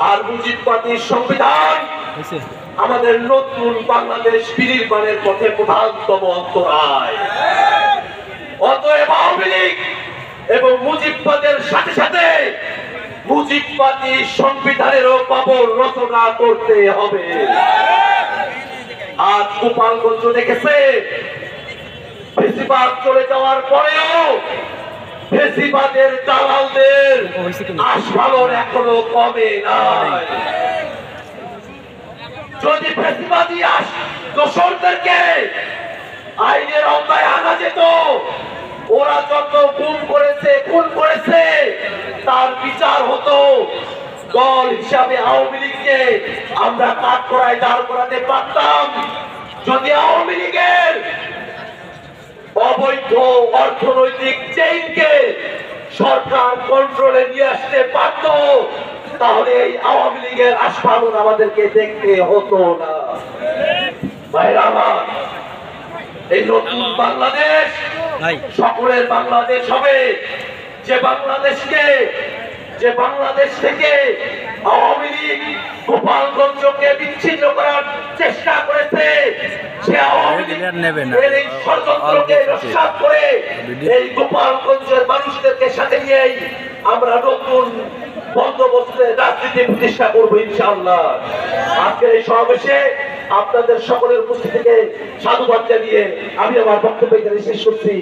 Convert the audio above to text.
আর মুজিববাদীর সংবিধান আমাদের নতুন বাংলাদেশ বিনির্মাণের পথে প্রধানতম অন্তরায়। অতএব আওয়ামী লীগ এবং মুজিববাদের সাথে সাথে মুজিববাদী সংবিধানেরও কবর রচনা করতে হবে। আজ গোপালগঞ্জ দেখেছে ফেসিবাদ চলে যাওয়ার পরেও ফেসিবাদের দালালদের আস্ফালন এখনো কমে নাই। যদি ফেসিবাদী দোসরদেরকে আইনের আওতায় আনা যেত, ওরা যত গুম করেছে খুন করেছে তার বিচার হতো। দল হিসাবে আওয়ামী লীগকে আমরা কাঠগড়ায় দাঁড় করাতে পারতাম যদি আওয়ামী লীগের অবৈধ অর্থনৈতিক চেইনকে সরকার কন্ট্রোলে নিয়ে আসতে পারত, তাহলে এই আওয়ামী লীগের আস্ফালন আমাদেরকে দেখতে হতো না। ভাইরা আমার, এই নতুন বাংলাদেশ সকলের বাংলাদেশ হবে। যে বাংলাদেশ থেকে আওয়ামী লীগ গোপালগঞ্জকে বিচ্ছিন্ন করার চেষ্টা করেছে, সে আওয়ামী লীগের এই ষড়যন্ত্রকে নস্যাৎ করে এই গোপালগঞ্জের মানুষদেরকে সাথে নিয়েই আমরা নতুন বন্দোবস্তে রাজনীতি প্রতিষ্ঠা করবো ইনশাআল্লাহ। আজকের এই সমাবেশে আপনাদের সকলের উপস্থিতিকে সাধুবাদ জানিয়ে আমি আমার বক্তব্য এখানে শেষ করছি।